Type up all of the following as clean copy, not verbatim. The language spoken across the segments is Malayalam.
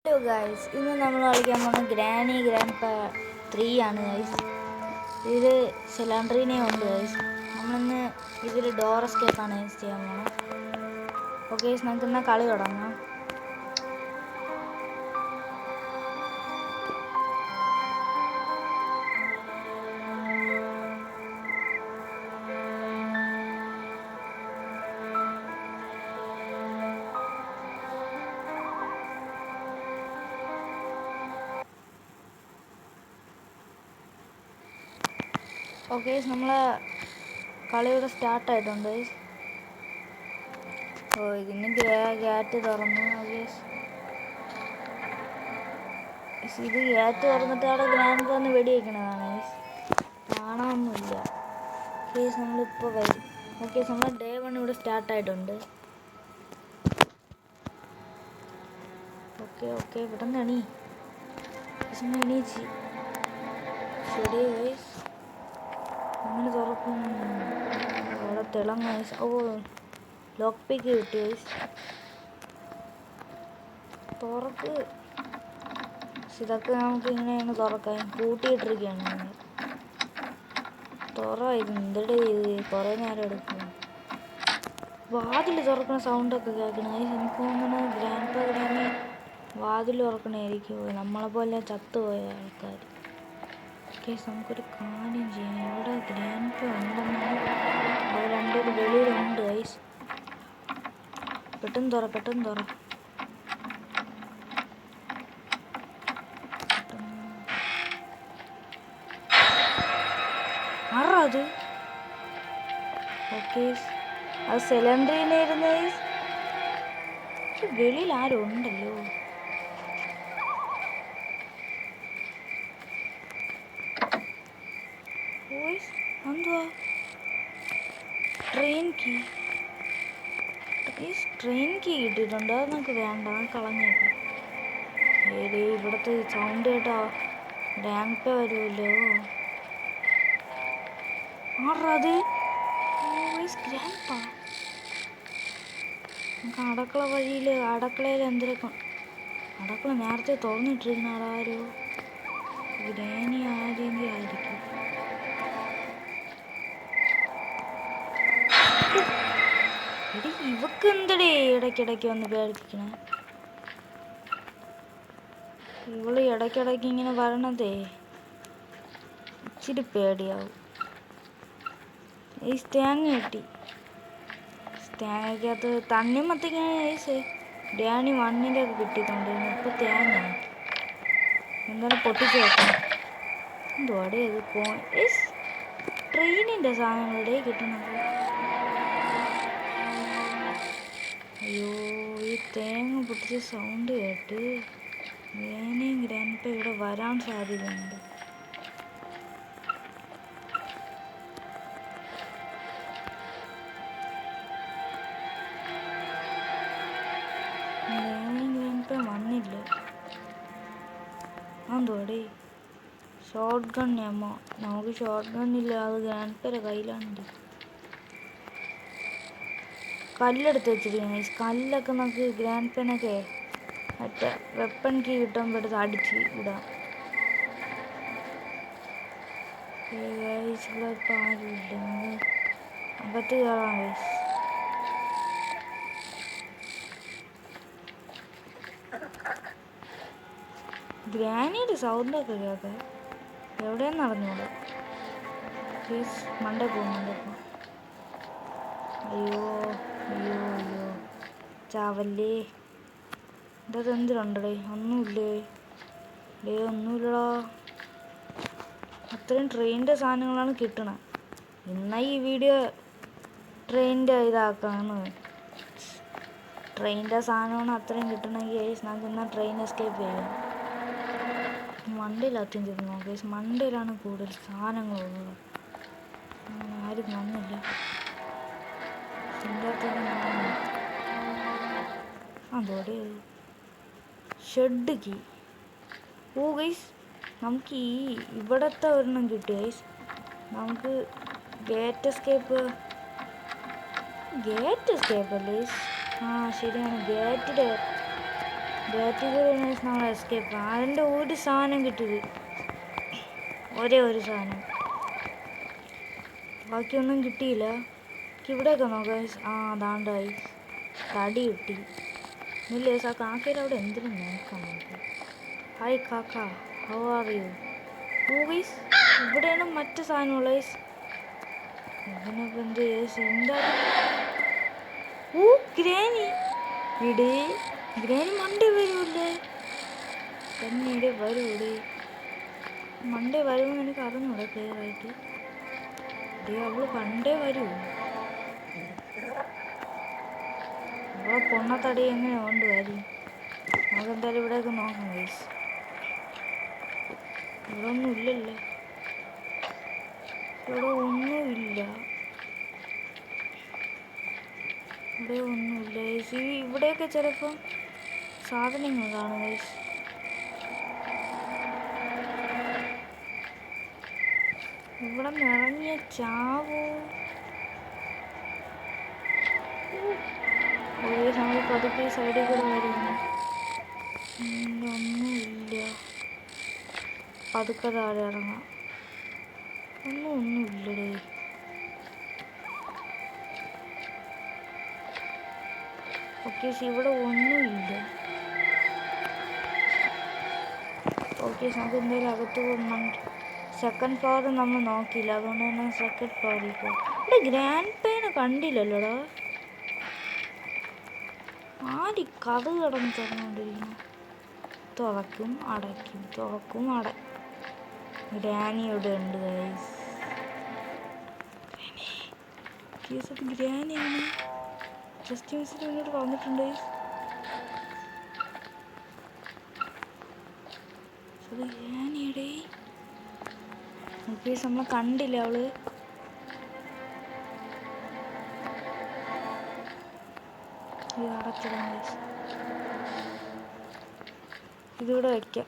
ഹലോ ഗൈസ്, ഇന്ന് നമ്മൾ കളിക്കാൻ പോകുന്ന ഗ്രാനി ഗ്രാൻഡ് പാ 3 ആണ് ഗൈസ്. ഇത് സിലിണ്ടറിനെ ഉണ്ട് ഗൈസ്. നമ്മളിന്ന് ഇതിൽ ഡോർ എസ്കേപ്പാണ് ഗൈസ് ചെയ്യാൻ പോകുന്നത്. ഓക്കെ ഗൈസ്, നമുക്ക് എന്നാൽ കളി തുടങ്ങാം. ഓക്കെ ഗൈസ്, നമ്മളെ കളിയുടെ സ്റ്റാർട്ടായിട്ടുണ്ട് ഗൈസ്. ഓ, ഇതിന് ഗേറ്റ് തുറന്നു ഗൈസ്. ഇത് ഗേറ്റ് തുറന്നിട്ട് അവിടെ ഗ്രാൻഡ് വന്ന് വെടി വയ്ക്കണതാണ് ഗൈസ്. കാണാനൊന്നുമില്ല ഗൈസ്. നമ്മളിപ്പോൾ വരും. ഓക്കെ, നമ്മൾ ഡേ 1 ഇവിടെ സ്റ്റാർട്ടായിട്ടുണ്ട്. ഓക്കെ പെട്ടെന്ന് എണീച്ച് ശരി ഗൈസ്. അങ്ങനെ തുറക്കും. അവിടെ തിളങ്ങ ഗൈസ്. ഓ, ലോക്ക് പിക്ക് കിട്ടി ഗൈസ്. തുറക്ക്. ഇതൊക്കെ നമുക്ക് ഇങ്ങനെയാണ് തുറക്കാൻ കൂട്ടിയിട്ടിരിക്കുകയാണ്. ഇത് എന്തിടെ ഇത് കുറേ നേരം എടുക്കും. വാതിൽ തുറക്കുന്ന സൗണ്ടൊക്കെ കേൾക്കണം ഗൈസ്. എനിക്ക് തോന്നുന്നു ഗ്രാൻഡ് പാ ഗ്രാനി വാതിൽ തുറക്കണമായിരിക്കും, നമ്മളെപ്പോലെ ചത്തുപോയ ആൾക്കാർ. കേസ് നമുക്കൊരു കാര്യം ചെയ്യാം. ഇവിടെ ഗ്രാൻഡ് പാ ഉണ്ടെന്നാണ്, അവർ രണ്ടുപേരും വെളിയിലുണ്ട് ഗൈസ്. പെട്ടെന്ന് തുറ. അത് ഓക്കെ, അത് സിലിണ്ടറിനായിരുന്നു ഗൈസ്. വെളിയിൽ ആരും ഉണ്ടല്ലോ. എന്തുവാ? ട്രെയിൻ കീ കിട്ടിയിട്ടുണ്ട്. അത് നമുക്ക് വേണ്ട, കളഞ്ഞേക്കാം. ഇവിടുത്തെ സൗണ്ട് കേട്ടാ ഗ്രാൻഡ് പാ വരുമല്ലോ. ആറത് ഗ്രാൻഡ് പാ. നമുക്ക് അടുക്കളയിൽ എന്തിനൊക്കെ അടുക്കള നേരത്തെ തുറന്നിട്ടിരിക്കുന്ന ആളാരോ ഗ്രാനി ആരെങ്കിലും ആയിരിക്കും. ഇവക്ക് എന്തടേ ഇടയ്ക്കിടയ്ക്ക് വന്ന് പേടിപ്പിക്കണേ? ഇവള് ഇടയ്ക്കിടയ്ക്ക് ഇങ്ങനെ വരണതേ ഇച്ചിരി പേടിയാവും. ഈ തേങ്ങ കിട്ടി. തേങ്ങയ്ക്കകത്ത് തണ്ണിമത്തങ്ങ ഗ്രാനി 1 കിട്ടിയിട്ടുണ്ട്. ഇപ്പോൾ തേങ്ങ എന്തായാലും പൊട്ടിച്ച് വെക്കണം. എന്തുവാടേ ഇത്? ട്രെയിനിൻ്റെ സാധനങ്ങളുടെ കിട്ടുന്നത്. അയ്യോ, ഈ തേങ്ങ പൊട്ടിച്ച സൗണ്ട് കേട്ട് ഗ്രാനിയും ഗ്രാൻഡ് പാ ഇവിടെ വരാൻ സാധ്യതയുണ്ട്. വന്നില്ല. എന്തോടെ ഷോർട്ട് ഗൺ അമ്മ? നമുക്ക് ഷോർട്ട് ഗണ്ണില്ല, അത് ഗ്രാൻഡ് പായുടെ കയ്യിലാണെങ്കിൽ. കല്ലെടുത്ത് വെച്ചിരിക്കുന്നു. കല്ലൊക്കെ നമുക്ക് ഗ്രാൻഡ് പാനൊക്കെ മറ്റേ വെപ്പൺ കീ കിട്ടുമ്പോൾ എടുത്ത് അടിച്ച് ഇടാം. ഇപ്പം ആരുമില്ല, നമുക്ക് അകത്ത് കയറാം ഗൈസ്. ഗ്രാനിയുടെ സൗണ്ടൊക്കെ കേൾക്കാം. എവിടെയെന്ന് അറിഞ്ഞൂടാ. മണ്ടേ പോകുന്നുണ്ട് ഇപ്പം. അയ്യോ ചാവല്ലേ. ഇതൊക്കെ എന്തിനുണ്ടേ? ഒന്നുമില്ലടാ. അത്രയും ട്രെയിനിൻ്റെ സാധനങ്ങളാണ് കിട്ടണത്. ഇന്നാ ഈ വീഡിയോ ട്രെയിനിൻ്റെ ഇതാക്കാണ്. ട്രെയിനിൻ്റെ സാധനമാണ് അത്രയും കിട്ടണമെങ്കിൽ നമുക്ക് എന്നാൽ ട്രെയിൻ എസ്കേപ്പ് ചെയ്യാം. മണ്ടയിലാദ്യം ചെയ്ത് നോക്കാം. മണ്ടയിലാണ് കൂടുതൽ സാധനങ്ങളുള്ളത്. ആരും വന്നില്ല. അതോടെ ഷെഡ് കീ. ഓ ഗൈസ്, നമുക്ക് ഇവിടത്തെ ഒരെണ്ണം കിട്ടി ഗൈസ്. നമുക്ക് ഗേറ്റ് എസ്കേപ്പ് അല്ലേ? ആ ശരിയാണ്, ഗേറ്റിൻ്റെ ബാറ്റിൽ നമ്മൾ എസ്കേപ്പ്. അതിൻ്റെ ഒരു സാധനം കിട്ടിയത്, ഒരേ ഒരു സാധനം, ബാക്കിയൊന്നും കിട്ടിയില്ല. ഇവിടെയൊക്കെ നോക്കാം. ആ അതാണ്ടായി തടി കിട്ടി. ഇല്ല ആ കാക്കയുടെ അവിടെ എന്തിനും നോക്കാം നമുക്ക്. ഹായ് കാക്ക, ഹൗ ആർ യു? ഗൈസ് ഇവിടെയാണ് മറ്റു സാധനമുള്ള ഗൈസ്. ഇതിനൊക്കെ എന്ത് എന്താ? ഓ ഗ്രാനി ഇടേ, ഗ്രാനി മണ്ടേ വരൂല്ലേ? തന്നെ വരൂടെ? മണ്ടേ വരുമെന്ന് എനിക്ക് അറിഞ്ഞൂടെ ക്ലിയർ ആയിട്ട്. അവള് പണ്ടേ വരൂ. അവളെ പൊണ്ണത്തടി എങ്ങനെ കൊണ്ടുവരും? നമുക്കെന്തായാലും ഇവിടെയൊക്കെ നോക്കാം ഗൈസ്. ഇവിടെ ഒന്നും ഇല്ലല്ലേ? ഇവിടെ ഒന്നുമില്ല, ഇവിടെ ഒന്നുമില്ല ഗൈസ്. ഇവിടെയൊക്കെ ചിലപ്പം സാധനങ്ങൾ കാണും ഗൈസ്. ഇവിടെ നിറങ്ങിയ ചാവോ? നമ്മൾ പതുക്കെ സൈഡിൽ കൂടെ വരുന്നു. ഒന്നുമില്ല, പതുക്കെ താഴെ ഇറങ്ങാം. ഒന്നുമില്ലടേ. ഓക്കെ ഇവിടെ ഒന്നുമില്ല. ഓക്കെ നമുക്ക് എന്തായാലും അകത്ത് പോകുന്നുണ്ട്. സെക്കൻഡ് ഫ്ലോർ നമ്മൾ നോക്കിയില്ല, അതുകൊണ്ട് തന്നെ സെക്കൻഡ് ഫ്ലോറിൽ പോകും. ഇവിടെ ഗ്രാൻഡ് പേനെ കണ്ടില്ലല്ലോടാ. ആര് കഥ കിടന്ന് തുറന്നുകൊണ്ടിരിക്കുന്നു? തുറക്കും അടയ്ക്കും, തുറക്കും അടയ്ക്കും. ഗ്രാനി ഇവിടെ ഉണ്ട് ഗൈസ്. കേസത് ഗ്രാനിയാണ്. ജസ്റ്റ് മിസ്സിൽ മുന്നോട്ട് വന്നിട്ടുണ്ട് ഗൈസ്. അത് ഗ്രാനിയുടെ കേസ് നമ്മളെ കണ്ടില്ല അവള്. ഇത് അടച്ചിടാം ഗൈസ്. ഇതിവിടെ വയ്ക്കാം.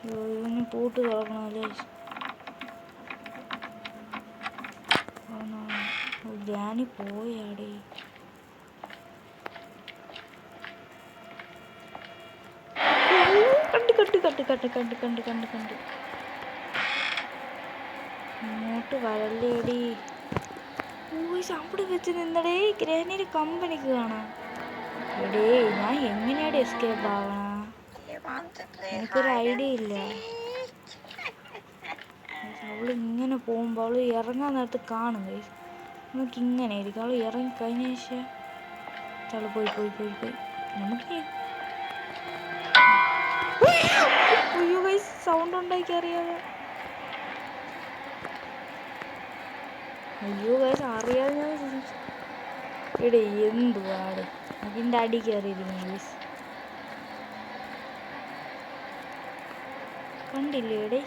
ഇതിന് പൂട്ട് തുറക്കണമല്ലേ? ഗ്രാനി പോയാടേ. കണ്ട് ഇങ്ങോട്ട് വരല്ലേടി. അവിടെ വെച്ച് നിന്നടേ. ഗ്രാനിയുടെ കമ്പനിക്ക് കാണാം. എടേ ഞാൻ എങ്ങനെയാടെ എസ്കേപ്പ് ആവണ? എനിക്കൊരു ഐഡിയ ഇല്ല. അവള് ഇങ്ങനെ പോകുമ്പോൾ അവള് ഇറങ്ങാൻ നേരത്ത് കാണും ഗൈസ്. നമുക്ക് ഇങ്ങനെ ആയിരിക്കും. അവള് ഇറങ്ങി കഴിഞ്ഞ ശേഷം അവള് പോയി നമുക്ക് അയ്യോ ഗൈസ് സൗണ്ട് ഉണ്ടാക്കി അറിയാതെ. അയ്യോ ഗൈസ് അറിയാതെ ഞാൻ ഇവിടെ എന്തുവാടെ അതിൻ്റെ അടി കയറിയിരിക്കുന്നു ഗൈസ്. കണ്ടില്ലേ എടേ?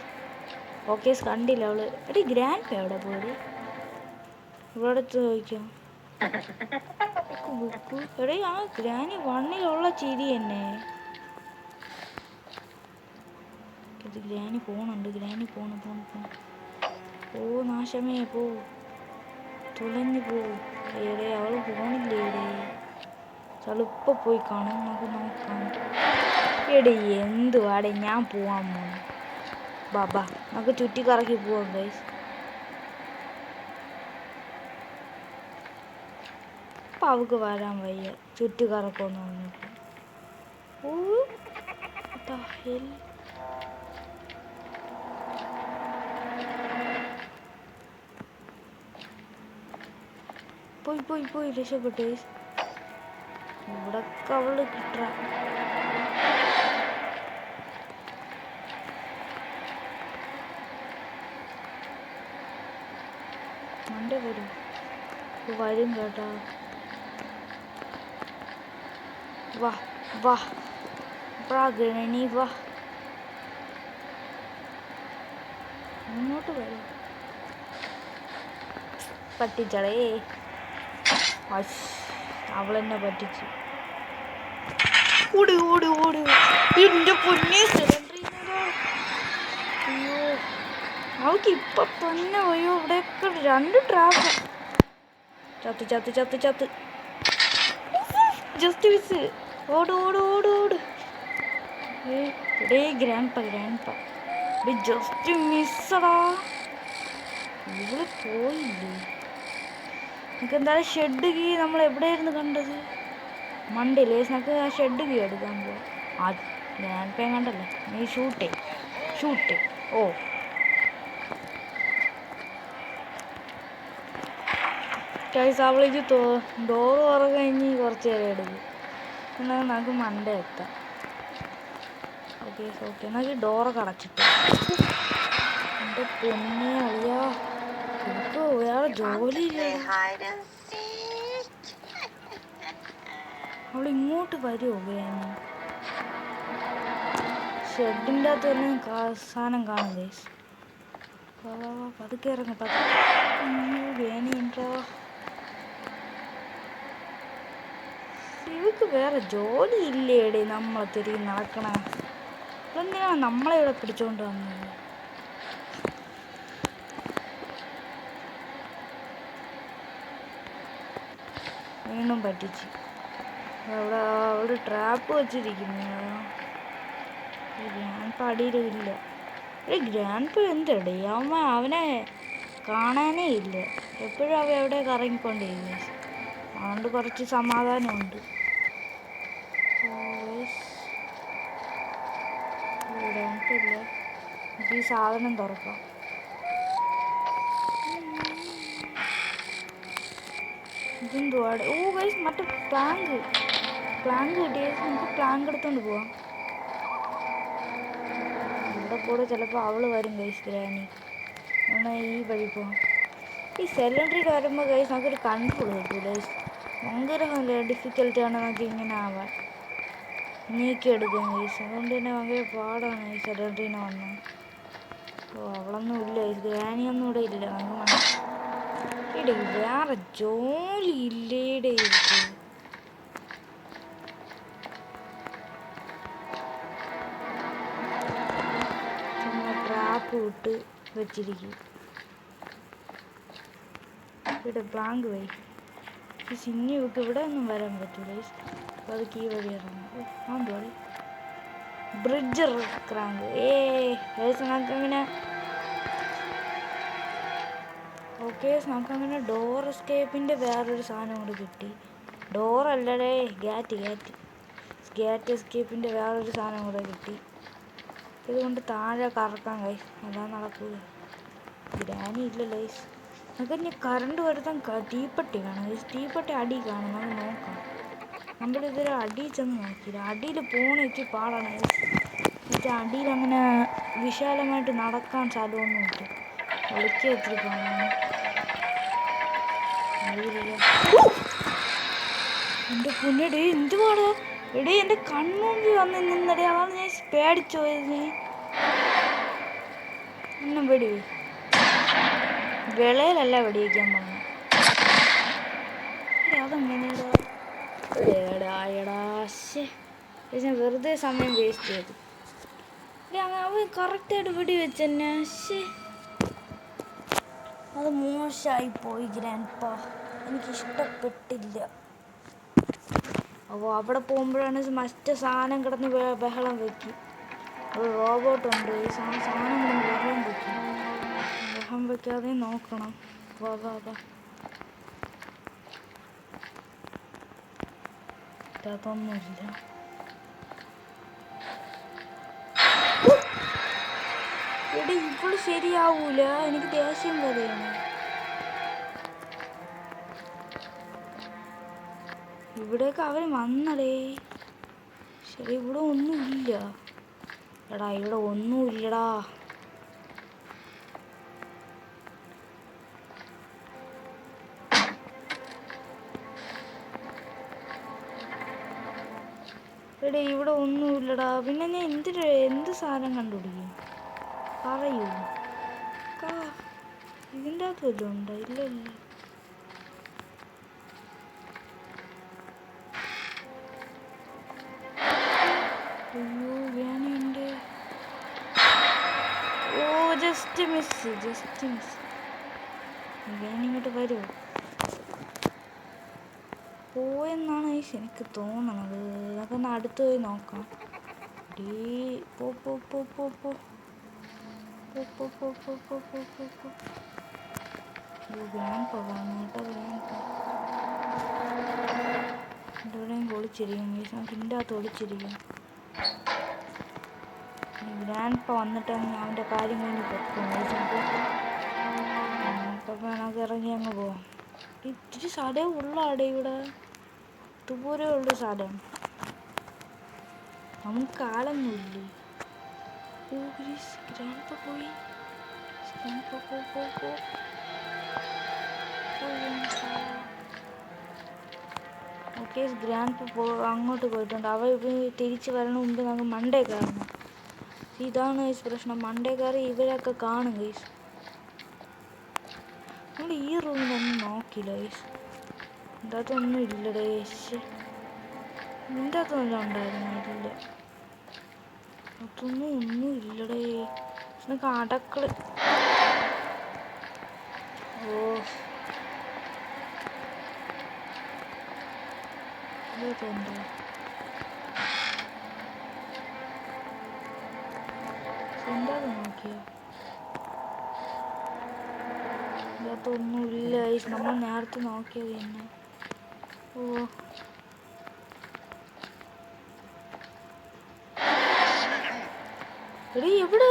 ഓക്കെ കണ്ടില്ല അവള്. എടേ ഗ്രാൻഡ് പേ എവിടെ പോയത്? ഇവിടെ ചോദിക്കാം. എടേ ആ ഗ്രാനി വണ്ണിലുള്ള ചിരി തന്നെ. ഇത് ഗ്രാനി പോണുണ്ട്. ഗ്രാനി പോണം. ഓ നാശമേ പോ, തുളഞ്ഞു പോ. ഏടേ അവള് പോണില്ലേടേ? ചളുപ്പം പോയി കാണും. നമുക്ക് നോക്കാം. എടേ എന്തുവാടേ ഞാൻ പോവാൻ പോണു. ബാബാ നമുക്ക് ചുറ്റിക്കറക്കി പോവാം ഗൈസ്. അപ്പം അവൾക്ക് വരാൻ വയ്യ. ചുറ്റിക്കറക്കമെന്ന് പറഞ്ഞിട്ട്. ഓ പോയി രക്ഷപ്പെട്ടു. ഇവിടൊക്കെ അവള് കിട്ട. മണ്ട വരും കേട്ടോ. വാ ഗണനി വാ, മുന്നോട്ട് വരും. പറ്റിച്ചടേ. അവളെന്നെ പറ്റിച്ചു. ഓടി എന്റെ പൊന്നെ സിലിണ്ടർ. അയ്യോ അവൾക്ക് ഇപ്പൊ തന്നെ. അയ്യോ ഇവിടെയൊക്കെ 2 ട്രാപ്പ്. ചത്ത് ജസ്റ്റ് മിസ്. ഓട് ഓട് ഓട് ഓട്. എടേ ഗ്രാൻഡ് പാ ജസ്റ്റ് മിസ്സടാ. ഇവള് പോയില്ലേ? നമുക്ക് എന്തായാലും ഷെഡ് കീ നമ്മൾ എവിടെയായിരുന്നു കണ്ടത്? മണ്ടയില്ലേ? നമുക്ക് ആ ഷെഡ് കീ എടുക്കാൻ പോവാം. ആ ഗ്രാൻഡ് പാ കണ്ടല്ലേ? നീ ഷൂട്ട്. ഓ ഗൈസ്, അവളിക്ക് ഡോറ് തുറന്ന് കഴിഞ്ഞ് കുറച്ച് നേരം എടുക്കും. എന്നാൽ നമുക്ക് മണ്ട എത്താം. ഓക്കെ നമുക്ക് ഡോറൊക്കെ അടച്ചിട്ട് എൻ്റെ പൊന്നെ അളിയാ, എനിക്ക് വേറെ ജോലിയില്ല. അവൾ ഇങ്ങോട്ട് വരുമോ? ഗ്രാനി ഷെഡിൻ്റെ അകത്ത് തന്നെ സാധനം കാണും ഗൈസ്. പതുക്കെ ഇറങ്ങ. ഗ്രാനി ഉണ്ടോ? ഇവക്ക് വേറെ ജോലി ഇല്ലേടി നമ്മളെ തിരികെ നടക്കണ? എന്തിനാണ് നമ്മളെ ഇവിടെ പിടിച്ചോണ്ട് വന്നത്? വീണ്ടും പറ്റിച്ച്. അവിടെ ട്രാപ്പ് വെച്ചിരിക്കുന്നു. ഗ്രാൻഡ് പാ അടിയിലില്ല. ഗ്രാൻഡ് പാ എന്തടേ? അവനെ കാണാനേ ഇല്ല. എപ്പോഴും അവ എവിടെ കറങ്ങിക്കൊണ്ടിരിക്കുന്നു. അതുകൊണ്ട് കുറച്ച് സമാധാനമുണ്ട്. ഗ്രാൻഡ് നമുക്ക് ഈ സാധനം തുറക്കാം. ഇതെന്തുവാടെ? ഓ ഗൈസ്, മറ്റേ പ്ലാങ്ക് കിട്ടിയ നമുക്ക് പ്ലാങ്ക് എടുത്തോണ്ട് പോവാം. ഇവിടെ കൂടെ ചിലപ്പോൾ അവള് വരും ഗൈസ്, ഗ്രാനി. എന്നാൽ ഈ വഴി പോവാം. ഈ സെലൻഡറിൽ വരുമ്പോൾ ഗൈസ് നമുക്കൊരു കൺട്രോൾ കിട്ടും ഗൈസ്. ഭയങ്കര ഡിഫിക്കൽട്ടാണ് നമുക്ക് ഇങ്ങനെ ആവാൻ, നീക്കിയെടുക്കാൻ ഗൈസ്. അതുകൊണ്ട് തന്നെ ഭയങ്കര പാടാണ് ഈ സെലൻഡറിനെ വന്നാൽ. ഓ അവളൊന്നും ഇല്ല ഗൈസ്, ഗ്രാനിയൊന്നും ഇവിടെ ഇല്ല. നമുക്ക് ഇടേ വേറെ ജോലി ഇല്ലേടേ ഇവർക്ക്. ട്രാപ്പ് വിട്ട് വെച്ചിരിക്കും. ഇവിടെ ബ്ലാങ്ക് വഴി ഈ സിന്നി വെക്ക് ഇവിടെ ഒന്നും വരാൻ പറ്റൂല. അപ്പോൾ അത് കീ വഴി ഇറങ്ങും. ആന്തോളി ബ്രിഡ്ജ് ക്രാങ്ക്. നമുക്കങ്ങനെ ഓക്കെ. നമുക്കങ്ങനെ ഡോർ എസ്കേപ്പിൻ്റെ വേറൊരു സാധനം കൂടി കിട്ടി. ഡോറല്ലേ, ഗ്യാറ്റ് എസ്കേപ്പിൻ്റെ വേറൊരു സാധനം കൂടെ കിട്ടി. ഇതുകൊണ്ട് താഴെ കറക്കാൻ ഗൈസ്, അതാണ് നടക്കുക. ഗ്രാനി ഇല്ല ഗൈസ്. നമുക്ക് ഇനി കറണ്ട് വരുത്താൻ തീപ്പെട്ടി കാണാം ഗൈസ്. തീപ്പെട്ടി അടി കാണും, നമുക്ക് നോക്കാം. നമ്മളിതൊരു അടിയിൽ ചെന്ന് നോക്കിയില്ല. അടിയിൽ പോകണമെങ്കിൽ പാടാണ് ഗൈസ്. എന്നിട്ട് അടിയിൽ അങ്ങനെ വിശാലമായിട്ട് നടക്കാൻ സ്ഥലമൊന്നും ഇല്ല. ഒളിക്കി വെച്ചിരിക്കുകയാണ്. എൻ്റെ പൊന്നടേ, എന്തുവാടോ എടേ? എൻ്റെ കൺമുമ്പിൽ വന്ന് നിന്നടേ, അതാണ് ഞാൻ പേടിച്ചു പോയത്. ഒന്നും വെടി വിളയിലല്ല വെടിവെക്കാൻ പറഞ്ഞു. അതെങ്ങനെയാടാ? ഞാൻ വെറുതെ സമയം വേസ്റ്റ് ചെയ്തു. അവൻ കറക്റ്റായിട്ട് വെടി വെച്ചെന്നെ. അത് മോശമായി പോയി ഗ്രാൻഡ് പാ, എനിക്കിഷ്ടപ്പെട്ടില്ല. അപ്പോൾ അവിടെ പോകുമ്പോഴാണ് മറ്റേ സാധനം കിടന്ന് ബഹളം വെക്കും. ഒരു റോബോട്ടുണ്ട്, ഈ സാധനം കിടന്ന് ബഹളം വെക്കും. ബഹളം വെക്കാതെ നോക്കണം. വാ അതൊന്നുമില്ല. എടി ഇപ്പോൾ ശരിയാവൂല, എനിക്ക് ദേഷ്യം വരെയാണ്. ഇവിടെയൊക്കെ അവർ വന്നടേ. ശരി, ഇവിടെ ഒന്നുമില്ല. എടാ ഇവിടെ ഒന്നുമില്ലടാ. എടേ ഇവിടെ ഒന്നുമില്ലടാ. പിന്നെ ഞാൻ എന്ത് സാധനം കണ്ടുപിടിക്കും? പറയൂ. ഇതിൻ്റെ അകത്ത് വല്ലതും ഉണ്ടോ? ഇല്ല. അയ്യോ വേണുണ്ട്. ഓ ജസ്റ്റ് മിസ്. വേണ ഇങ്ങോട്ട് വരുമോ? പോയെന്നാണ് എനിക്ക് തോന്നണത്. അതൊന്ന് അടുത്ത് പോയി നോക്കാം. ഡീ പോ പോ പോ പോ പോ പോ പോ പോ പോ പോ പോ പോ പോ. ഗ്രാൻഡ് പാണ് കേട്ടോ, ഗ്രാൻഡ് പാ എവിടെയും ഒളിച്ചിരിക്കും. നമുക്ക് ഇതിൻ്റെ അകത്ത് ഒളിച്ചിരിക്കും. ഗ്രാൻഡ് പാ വന്നിട്ടാണ് അവൻ്റെ കാര്യം കഴിഞ്ഞ് പൊക്കും. അപ്പം നമുക്ക് ഇറങ്ങി അങ്ങ് പോവാം. ഇത്തിരി സ്ഥലം ഉള്ളാടെ ഇവിടെ, ദൂരെ ഉള്ള സ്ഥലം. നമുക്ക് കാലൊന്നുമില്ലേ. ഗ്രാൻഡ് പാ പോയി. ഓക്കെ, ഗ്രാൻഡ് പാ അങ്ങോട്ട് പോയിട്ടുണ്ട്. അവ തിരിച്ച് വരണ മുമ്പ് നമുക്ക് മണ്ടേ കയറണം. ഇതാണ് ഗൈസ് പ്രശ്നം. മണ്ടേ കയറി ഇവരൊക്കെ കാണും ഗൈസ്. നമ്മൾ ഈ റൂമിലൊന്നും നോക്കില്ല ഗൈസ്. ഇതിൻ്റെ അകത്തൊന്നും ഇല്ലടേ. നിൻ്റെ അകത്തൊന്നും ഉണ്ടായിരുന്നു? ഇല്ല, അതൊന്നും ഒന്നും ഇല്ലടേ. നിനക്ക് അടക്കള. ഓ ഇതൊക്കെയുണ്ടോ? എന്താത് നോക്കിയോ? ഇതിനകത്തൊന്നും ഇല്ല ഗൈസ്. നമ്മൾ നേരത്തെ നോക്കിയത് തന്നെ. ഓ എടീ എവിടെ?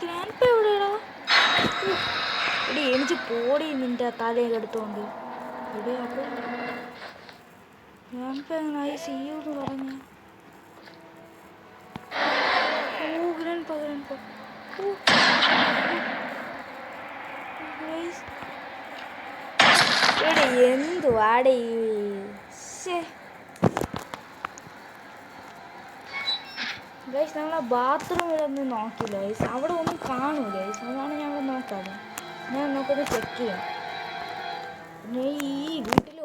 ഗ്രാൻഡ് പാ എവിടെയാടാ? എടീ എനിക്ക് പോടി നിൻ്റെ തലയൊക്കെ എടുത്തോണ്ട്. എടീ അപ്പോൾ ഗ്രാൻഡ് പാ എങ്ങനെ ഐ സി യു എന്ന് പറഞ്ഞ? ഓ ഗ്രാൻഡ് പാ എടീ എന്തുവാടേ? ഗൈസ് നമ്മൾ ബാത്റൂമിലൊന്നും നോക്കില്ല ഗൈസ്. അവിടെ ഒന്നും കാണൂല ഗൈസ്. അതാണ് ഞങ്ങൾ നോക്കാതെ. ഞാൻ നോക്കുന്നത് ചെക്ക് ചെയ്യാം. പിന്നെ ഈ വീട്ടിൽ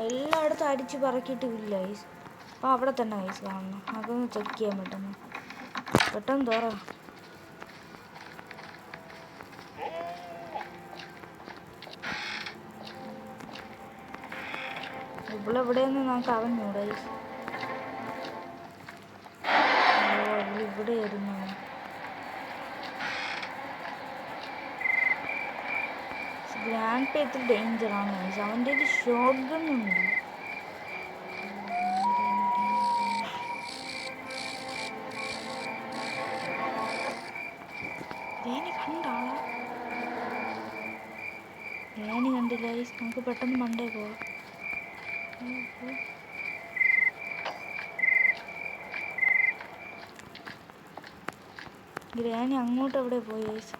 എല്ലായിടത്തും അടിച്ച് പറക്കിയിട്ടില്ല ഗൈസ്. അപ്പോൾ അവിടെ തന്നെ ഗൈസ് കാണണം. അതൊന്ന് ചെക്ക് ചെയ്യാൻ പറ്റുന്നു. പെട്ടെന്ന് തോറ. ഇവളെവിടെയെന്ന് നമുക്ക് അറിഞ്ഞൂടാ ഗൈസ്. ഇവിടെ ആയിരുന്നു. ഗ്രാൻഡ് പാ ഇത്തിരി ഡേഞ്ചറാണ് ഗൈസ്. അവൻ്റെ ഒരു ഷോട്ട് ഗൺ ഉണ്ട്. കണ്ടാളാ? കണ്ടില്ല ഗൈസ്. നമുക്ക് പെട്ടെന്ന് മണ്ടേ പോവാം. ഗ്രാനി അങ്ങോട്ട് എവിടെ പോയി ഗൈസ്?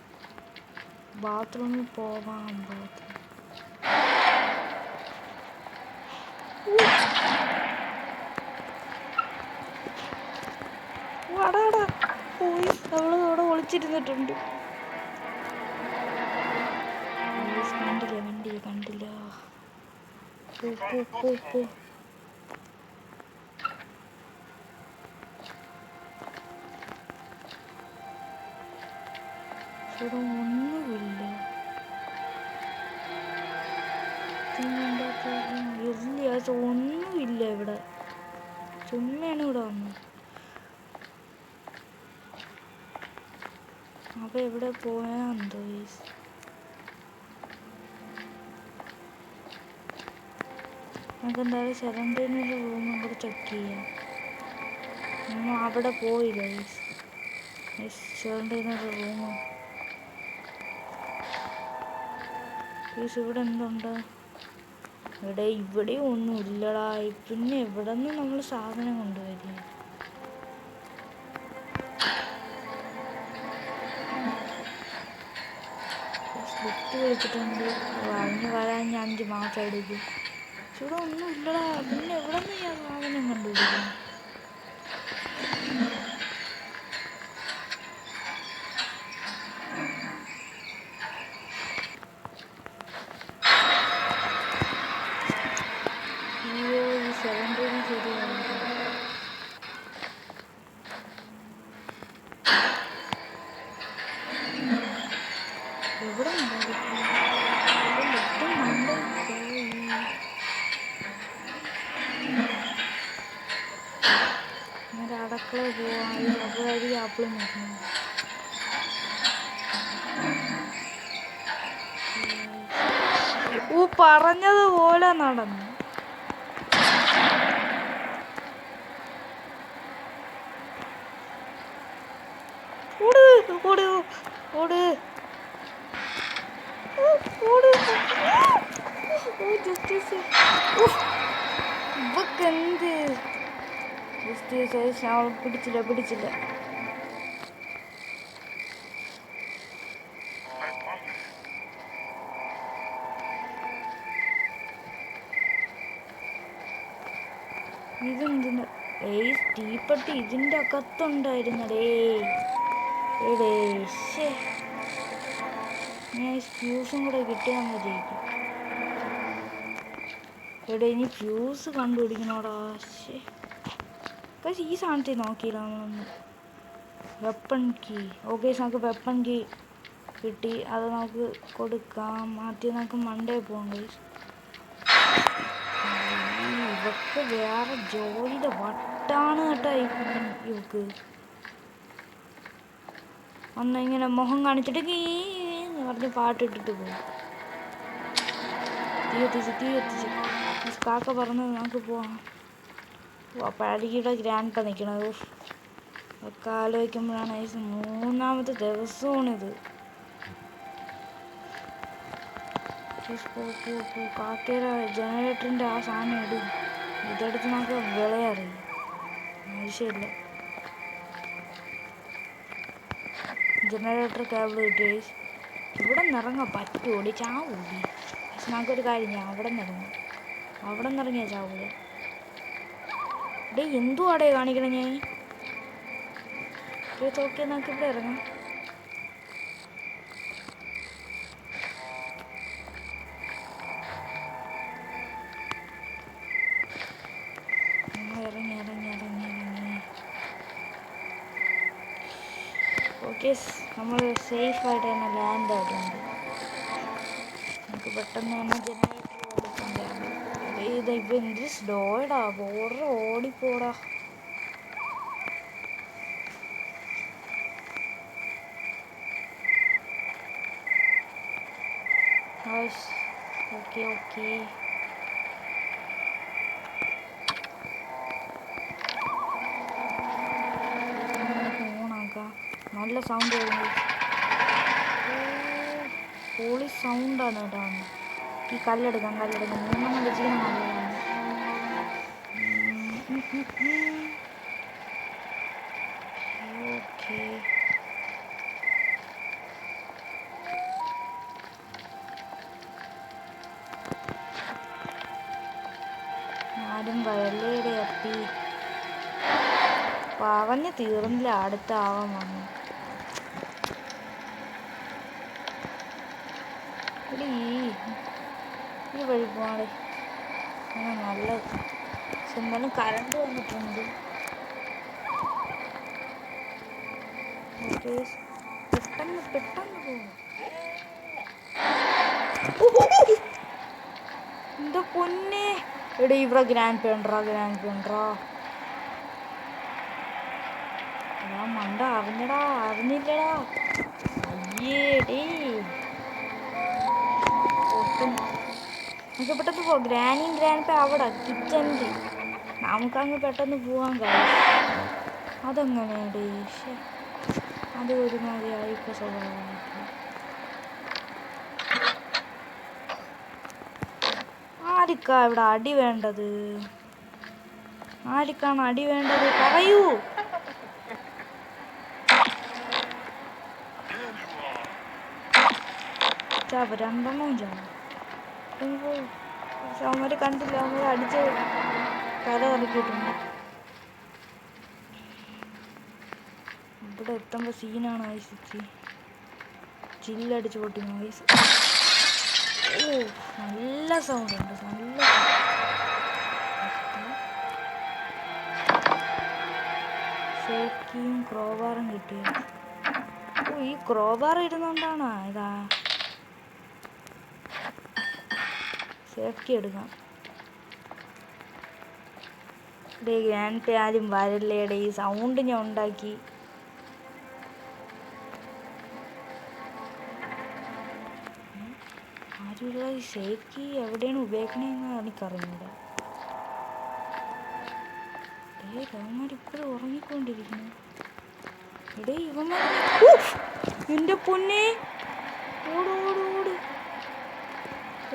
ബാത്റൂമിൽ പോവാൻ. വടാടാ പോയി. അവള് അവിടെ ഒളിച്ചിരുന്നിട്ടുണ്ട്. കണ്ടില്ല. ഇവിടെ ഒന്നുമില്ല. ഒന്നുമില്ല ഇവിടെ. ചുമ്മയാണ് ഇവിടെ വന്നത്. അപ്പൊ എവിടെ പോയാ എന്തോ ഗൈസ്. നമുക്ക് എന്തായാലും 17 റൂമും കൂടെ ചെക്ക് ചെയ്യാം. നമ്മൾ അവിടെ പോയില്ല ഗൈസ്. 17 room guys. ഇവിടെ എന്തുണ്ട്? ഇവിടെ ഒന്നും ഇല്ലടാ. പിന്നെ എവിടെ നിന്ന് നമ്മൾ സാധനം കൊണ്ടുവരിക? സ്ലിറ്റ് വിളിച്ചിട്ടുണ്ട്. വരാൻ 5 മാസം എടുക്കും. ഇവിടെ ഒന്നും ഇല്ലടാ. പിന്നെ എവിടെ നിന്ന് ഞാൻ സാധനം കണ്ടുപിടിക്കും? അയ്യോ, ഈ 17 ശരിയാവും. എവിടെ പോയി നേരെ അടുക്കള പോവാം. അപ്പോഴായിരിക്കും ആപ്പിളും നോക്കണം. പറഞ്ഞതുപോലെ നടന്നു. ഓട് ഓട് ഓട്. ഇവക്കെന്ത് പിടിച്ചില്ല. ഇതെന്തിന് തീപ്പെട്ടി ഇതിൻ്റെ അകത്തുണ്ടായിരുന്നടേ. ഞാൻ ഫ്യൂസും കൂടെ കിട്ടിയാൽ മതിയായിരിക്കും. ഇനി ഫ്യൂസ് കണ്ടുപിടിക്കണോടാ. പക്ഷേ ഈ സാധനത്തിൽ നോക്കിയില്ല നമ്മളൊന്ന്. Weapon key. ഓക്കെ, നമുക്ക് വെപ്പൺ കീ കിട്ടി. അത് നമുക്ക് കൊടുക്കാം. ആദ്യം നമുക്ക് മണ്ടേ പോകണ്ട. ഇവക്ക് വേറെ ജോലിയുടെ വട്ടാണ് കേട്ടോ. ഇവക്ക് ഇങ്ങനെ മുഖം കാണിച്ചിട്ട് എന്ന് പറഞ്ഞ് പാട്ടിട്ടിട്ട് പോകും. തീ എത്തിച്ച് കാക്ക പറഞ്ഞത് നമുക്ക് പോവാം. അപ്പോഴായിരിക്കും ഗ്രാൻഡ് പാ നിൽക്കണത്. ഒക്കെ ആലോചിക്കുമ്പോഴാണ് 3ാമത്തെ ദിവസമാണിത്. കാക്കയുടെ ജനറേറ്ററിൻ്റെ ആ സാധനം ഇടും. ഇതെടുത്ത് നമുക്ക് വിളയറിയും. ആവശ്യമില്ല. ജനറേറ്റർ കേബിൾ കിട്ടി. ഇവിടെ നിന്നിറങ്ങാൻ പറ്റുമോ? ചാവൂടി. പക്ഷെ നമുക്കൊരു കാര്യം ചെയ്യാം. അവിടെ നിന്നിറങ്ങിയാൽ ചാവൂല. എന്തുവാടേ കാണിക്കണം ഞാൻ? ഓക്കെ, നമുക്ക് ഇവിടെ ഇറങ്ങാം. ഇറങ്ങി. ഓക്കെ, നമ്മൾ സേഫായിട്ട് തന്നെ ലാൻഡ് ആയിട്ടുണ്ട്. നമുക്ക് പെട്ടെന്ന് തന്നെ ജനറേറ്റർ ഓടിക്കണ്ടാണ്. ഇപ്പം എന്ത് സ്ലോടാ. ബോർഡർ ഓടിപ്പോടാ. ഓക്കെ. ഓണാക്കാം. നല്ല സൗണ്ട് വരുന്നത്. പൊളി സൗണ്ടാണ് കേട്ടോ. ഈ കല്ലെടുക്കാം. 3 വെച്ചിട്ട് നല്ലതാണ്. ഓക്കെ, ആരും വയലേടെ അപ്പി പറഞ്ഞ് തീർന്നില്ല. അടുത്ത ആവാൻ വന്നു. ഈ വഴി പോവാടെ നല്ലത്. പക്ഷെ എന്നാലും കറണ്ട് വന്നിട്ടുണ്ട്. ഓക്കെ, പെട്ടെന്ന് പോകും. എന്താ പൊന്നെ. ഇവിടെ ഗ്രാൻഡ് പേണ്ടറാ. മണ്ട അറിഞ്ഞില്ലടാ. അയ്യേടേ. നമുക്ക് പെട്ടെന്ന് പോവാം. ഗ്രാൻഡ് പാ അവിടെ കിച്ചണിൽ. നമുക്കങ്ങ് പെട്ടെന്ന് പോവാൻ കഴിയും. അതെങ്ങനെയാടേ? അത് ഒരുമാതിരി ആയിപ്പോ സ്വഭാവമായിട്ട്. ആർക്കാണ് ഇവിടെ അടി വേണ്ടത്? ആർക്കാണ് അടി വേണ്ടത്? പറയൂ. രണ്ടെണ്ണവും അവന്മാര് കണ്ടില്ല. അവന്മാര് അടിച്ച് തല ഇറക്കിയിട്ടുണ്ട്. ഇവിടെ എത്തുമ്പോൾ സീനാണ്. ചില്ലടിച്ച് പൊട്ടിക്കുന്നു. നല്ല സൗണ്ട് ഉണ്ട്. സേഫ്റ്റിയും ക്രോബാറും കിട്ടിയത്. ഈ ക്രോബാർ ഇരുന്നുകൊണ്ടാണോ ഇതാ? സേഫ്റ്റി എടുക്കാം. ഡേ ഗ്രാൻഡ് പേ ആരും വരല്ലേടെ, ഈ സൗണ്ട് ഞാൻ ഉണ്ടാക്കി. ആരുള്ള ഷേക്ക് എവിടെയാണ് ഉപയോഗിക്കണേന്ന് എനിക്കറിഞ്ഞൂടാ. ഇവന്മാർ ഇപ്പോഴും ഉറങ്ങിക്കൊണ്ടിരിക്കുന്നു. എടേ ഇവന്മാർ എൻ്റെ പൊന്നെ, ഓട് ഓട് ഓട്.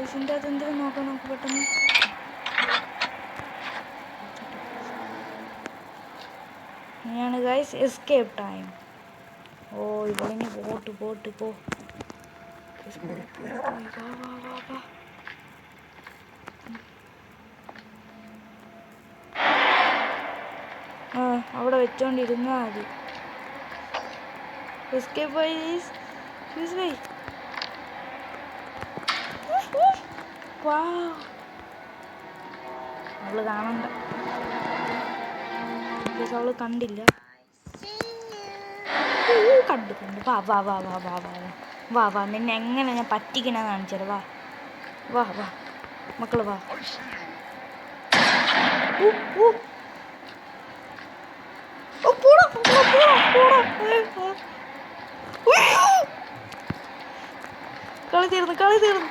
ഇതിൻ്റെ അത് എന്തെങ്കിലും നോക്കാം നമുക്ക് പെട്ടെന്ന്. ഇനിയാണ് ഗൈസ് എസ്കേപ്പ് ടൈം. ഓ ഇവിടെ പോട്ട് പോട്ട് പോ. അവിടെ വെച്ചോണ്ടിരുന്നാ മതി. എസ്കേപ്പ് വഴി അവള് കാണണ്ട, അവള് കണ്ടില്ല. കണ്ടു കണ്ടു. വാ വാ വാ വാ വാ വാ വാ വാ, നിന്നെ എങ്ങനെ ഞാൻ പറ്റിക്കണെന്ന് കാണിച്ചത്. വാ വാ വാ മക്കള് വാ. കളി തീർന്നു.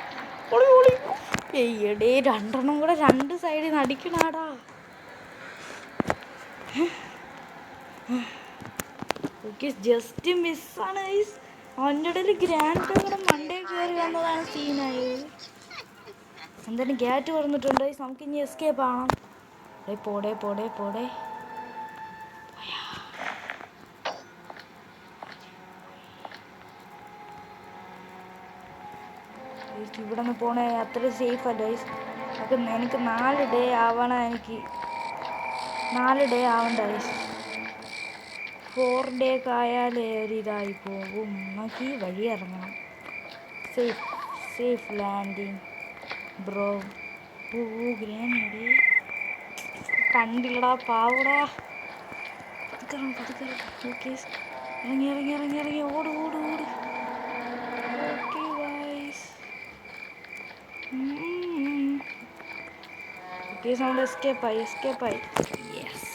എയ്യടേ, രണ്ടെണ്ണം കൂടെ രണ്ട് സൈഡിൽ നിന്ന് അടിക്കണാടാ. Just മിസ്സാണ് guys. അവൻ്റെ ഇടയിൽ ഗ്രാൻഡ് കൂടെ മണ്ടേ കയറി വന്നതാണ് സീനായത്. എന്തായാലും ഗേറ്റ് തുറന്നിട്ടുണ്ട് ഗൈസ്, നമുക്ക് ഇനി എസ്കേപ്പ് ആവണം. പോടേ പോടേ പോടേ. ഇവിടെ നിന്ന് പോണേ അത്ര സേഫ് അല്ല ഗൈസ്. എനിക്ക് 4 ഡേ ആവണം. എനിക്ക് 4 ഡേ ആവണ്ട ഗൈസ്. 4 ഡേ ഒക്കെ ആയാൽ ഒരിതായി പോകും. നമുക്ക് ഈ വഴി ഇറങ്ങണം. Safe landing bro. ഗ്രാൻഡി കണ്ടില്ലടാ പാവടാ. ഓക്കെ ഇറങ്ങി ഓട്. ഓക്കെ ഗൈസ്, നമ്മൾ എസ്കേപ്പായി. യെസ്.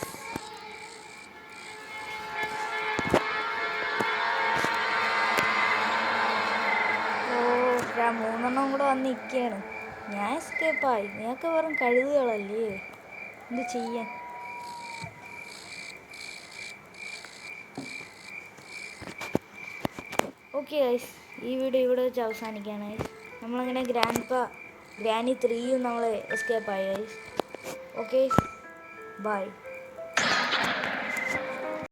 ഓ 3 കൂടെ വന്ന് നിൽക്കുകയാണ്. ഞാൻ എസ്കേപ്പായി. നീയൊക്കെ വെറും കഴുതുകളല്ലേ, എന്ത് ചെയ്യാൻ. ഓക്കെ ഗൈസ്, ഈ വീഡിയോ ഇവിടെ വെച്ച് അവസാനിക്കുകയാണ് ഗൈസ്. നമ്മളങ്ങനെ ഗ്രാനി 3 നമ്മൾ എസ്കേപ്പായി ഗൈസ്. Okay bye.